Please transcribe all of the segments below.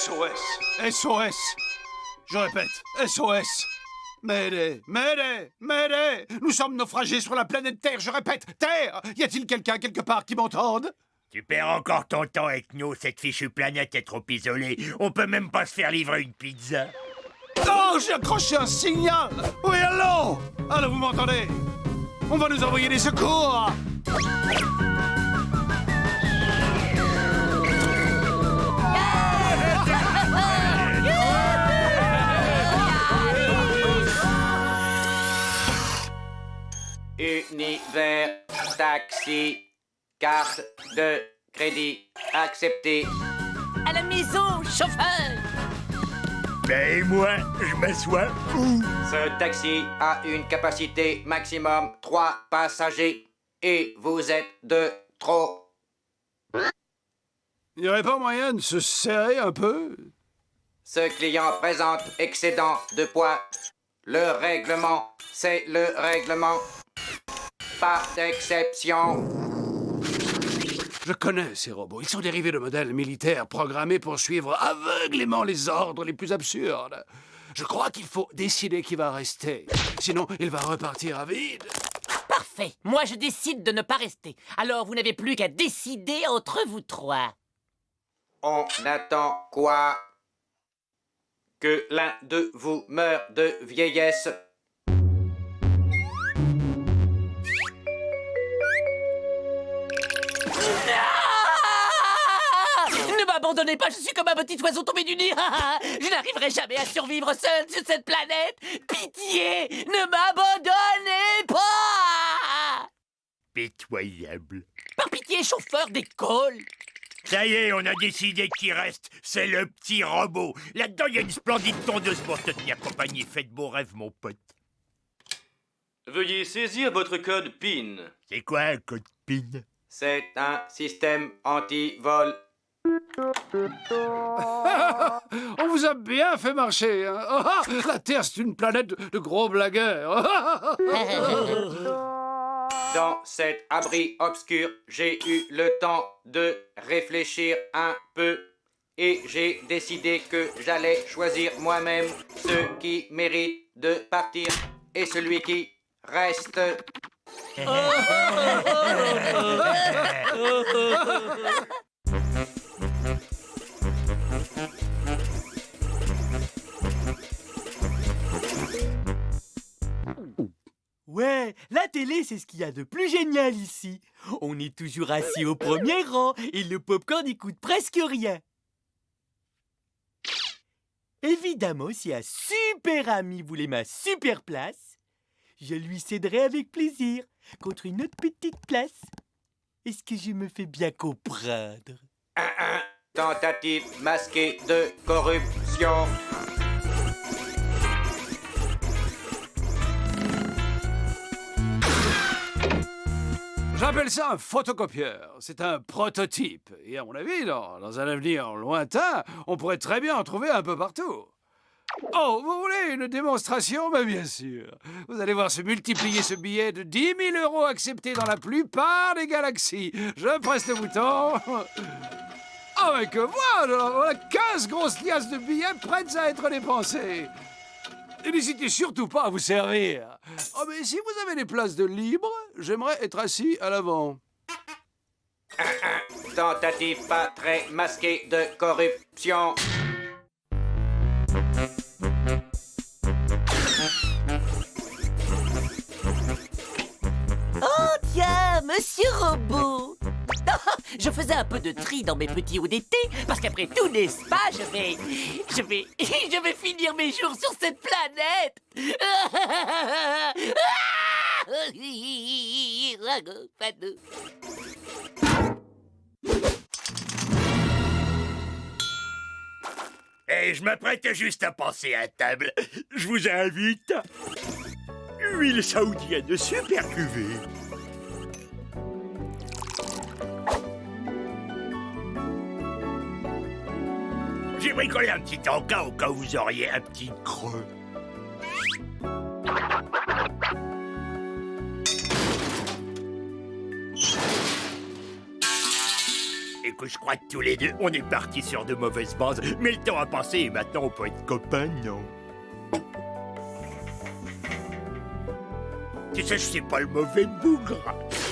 SOS! SOS! Je répète, SOS! M'aidez! M'aidez! M'aidez! Nous sommes naufragés sur la planète Terre, je répète, Terre! Y a-t-il quelqu'un quelque part qui m'entende? Tu perds encore ton temps avec nous, cette fichue planète est trop isolée. On peut même pas se faire livrer une pizza. Oh, j'ai accroché un signal! Oui, allô? Allô, vous m'entendez? On va nous envoyer des secours! Univers, taxi, carte de crédit acceptée. À la maison, chauffeur! Ben et moi, je m'assois où? Ce taxi a une capacité maximum 3 passagers et vous êtes de trop. Il n'y aurait pas moyen de se serrer un peu? Ce client présente excédent de poids. Le règlement, c'est le règlement. Pas d'exception. Je connais ces robots. Ils sont dérivés de modèles militaires programmés pour suivre aveuglément les ordres les plus absurdes. Je crois qu'il faut décider qui va rester. Sinon, il va repartir à vide. Parfait. Moi, je décide de ne pas rester. Alors, vous n'avez plus qu'à décider entre vous trois. On attend quoi? Que l'un de vous meure de vieillesse. Ne m'abandonnez pas, je suis comme un petit oiseau tombé du nid. Je n'arriverai jamais à survivre seul sur cette planète. Pitié, ne m'abandonnez pas. Pitoyable. Par pitié, chauffeur, décolle. Ça y est, on a décidé qui reste. C'est le petit robot. Là-dedans, il y a une splendide tondeuse pour te tenir compagnie. Faites beaux rêves, mon pote. Veuillez saisir votre code PIN. C'est quoi un code PIN? C'est un système anti-vol. On vous a bien fait marcher. Hein? La Terre, c'est une planète de gros blagueurs. Dans cet abri obscur, j'ai eu le temps de réfléchir un peu et j'ai décidé que j'allais choisir moi-même ceux qui méritent de partir et celui qui reste. Ouais, la télé, c'est ce qu'il y a de plus génial ici. On est toujours assis au premier rang et le popcorn n'y coûte presque rien. Évidemment, si un super ami voulait ma super place, je lui céderai avec plaisir contre une autre petite place. Est-ce que je me fais bien comprendre? Tentative masquée de corruption. J'appelle ça un photocopieur. C'est un prototype. Et à mon avis, dans un avenir lointain, on pourrait très bien en trouver un peu partout. Oh, vous voulez une démonstration? Ben bien sûr. Vous allez voir se multiplier ce billet de 10 000 € accepté dans la plupart des galaxies. Je presse le bouton. Oh, mais que voilà 15 grosses liasses de billets prêtes à être dépensées. Et n'hésitez surtout pas à vous servir. Oh, mais si vous avez des places de libre, j'aimerais être assis à l'avant. Tentative pas très masquée de corruption. Oh, tiens, monsieur Robot. Je faisais un peu de tri dans mes petits hauts d'été, parce qu'après tout, n'est-ce pas, je vais finir mes jours sur cette planète. Et je m'apprête juste à passer à table. Je vous invite. Huile saoudienne super cuvée. J'ai bricolé un petit encas au cas où vous auriez un petit creux. que je crois que tous les deux, on est partis sur de mauvaises bases. Mais le temps a passé et maintenant on peut être copains, non? Tu sais, je suis pas le mauvais bougre.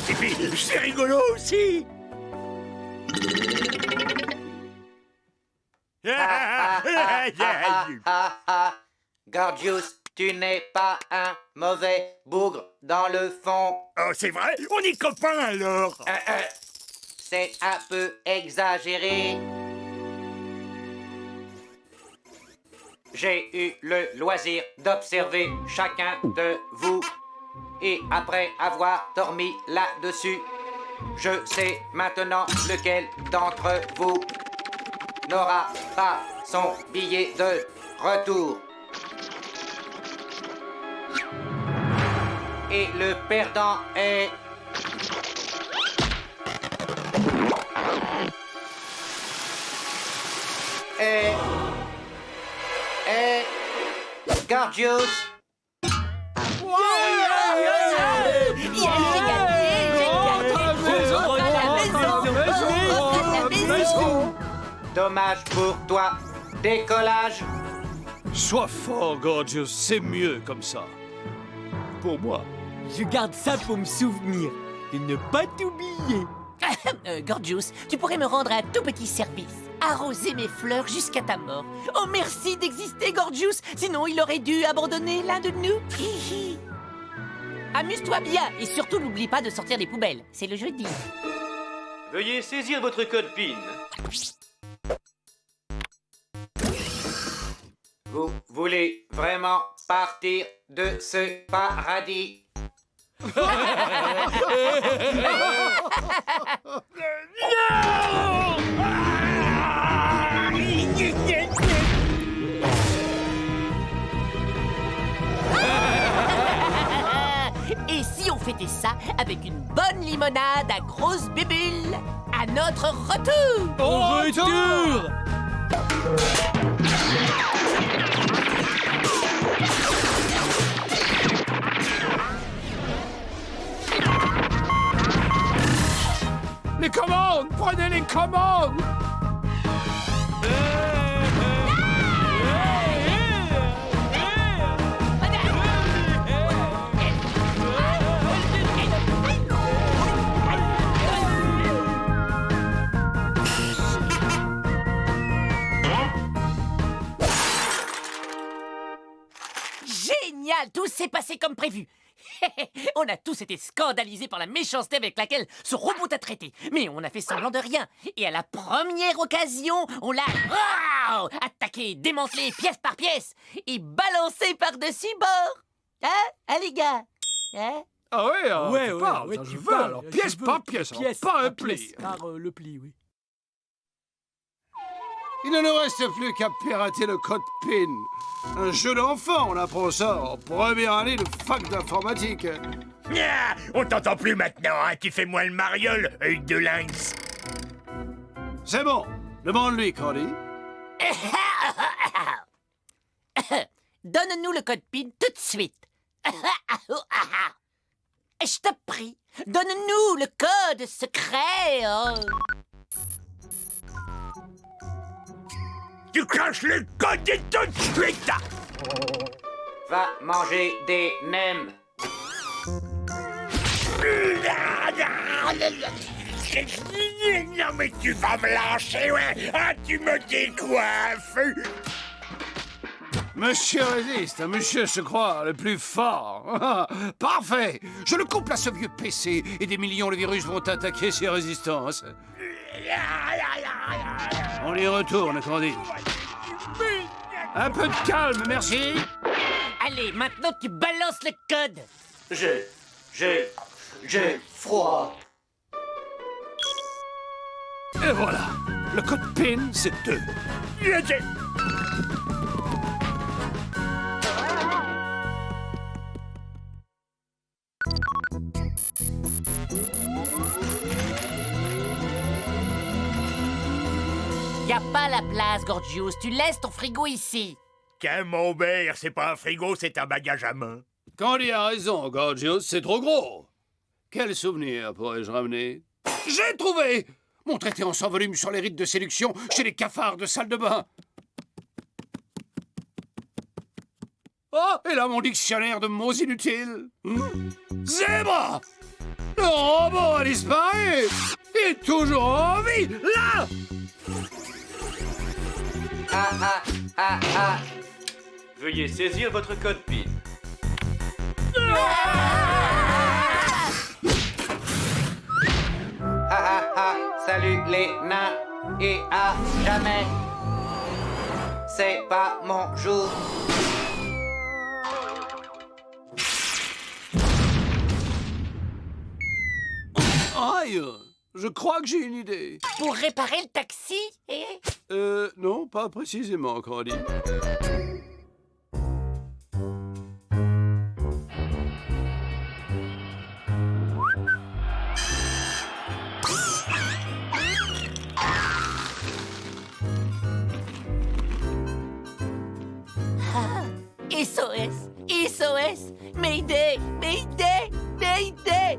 Et puis, c'est rigolo aussi. Gorgius, tu n'es pas un mauvais bougre dans le fond. Oh, c'est vrai? On est copains alors. C'est un peu exagéré. J'ai eu le loisir d'observer chacun de vous. Et après avoir dormi là-dessus, je sais maintenant lequel d'entre vous n'aura pas son billet de retour. Et le perdant est... Gorgius. Dommage pour toi. Décollage. Sois fort, Gorgius, c'est mieux comme ça. Pour moi. Je garde ça pour me souvenir et ne pas t'oublier. Gorgius, tu pourrais me rendre un tout petit service. Arroser mes fleurs jusqu'à ta mort. Oh, merci d'exister, Gorgius. Sinon, il aurait dû abandonner l'un de nous. Hihi. Amuse-toi bien et surtout n'oublie pas de sortir des poubelles. C'est le jeudi. Veuillez saisir votre code PIN. Vous voulez vraiment partir de ce paradis? Et si on fêtait ça avec une bonne limonade à grosse bébule à notre retour? Au retour! Les commandes! Prenez les commandes! Génial! Tout s'est passé comme prévu. On a tous été scandalisés par la méchanceté avec laquelle ce robot t'a traité. Mais on a fait semblant de rien. Et à la première occasion, on l'a attaqué, démantelé pièce par pièce et balancé par-dessus bord. Hein les gars? Hein? Ah ouais, Ouais, tu parles, ouais, ça, tu je veux, parles, alors tu pièce veux. par pièce, alors, Pièce pas un par pli. pièce par le pli, oui. Il ne nous reste plus qu'à pirater le code PIN. Un jeu d'enfant, on apprend ça en première année de fac d'informatique. Ah, on t'entend plus maintenant, hein. Tu fais moins le mariole, œil de lynx. C'est bon, demande-lui, Candy. Donne-nous le code PIN tout de suite. Je te prie, donne-nous le code secret. Tu craches le code tout de suite. Va manger des nems. Non mais tu vas me lâcher, ouais. Ah, tu me décoiffes. Monsieur résiste, monsieur se croit le plus fort. Parfait, je le couple à ce vieux PC et des millions de virus vont attaquer ses résistances. On y retourne, Candy. Un peu de calme, merci. Allez, maintenant tu balances le code. J'ai froid. Et voilà, le code PIN, c'est 2. Y a pas la place, Gorgius. Tu laisses ton frigo ici. Camembert, c'est pas un frigo, c'est un bagage à main. Candy a raison, Gorgius, c'est trop gros. Quel souvenir pourrais-je ramener? J'ai trouvé! Mon traité en 100 volumes sur les rites de séduction chez les cafards de salle de bain. Oh, et là mon dictionnaire de mots inutiles. Zèbre! Le robot a disparu! Il est toujours en vie, là! Ah ah ah ah. Veuillez saisir votre code PIN. Ah ah ah. Salut les nains. Et à jamais. C'est pas mon jour. Aïe! Je crois que j'ai une idée. Pour réparer le taxi Non, pas précisément, Candy. SOS! SOS! Mayday! Mayday! Mayday!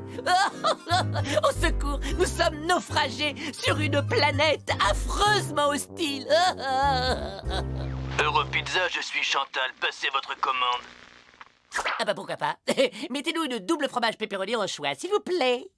Au secours! Nous sommes naufragés sur une planète affreusement hostile! Europizza, je suis Chantal. Passez votre commande. Ah bah pourquoi pas? Mettez-nous une double fromage pepperoni au choix, s'il vous plaît!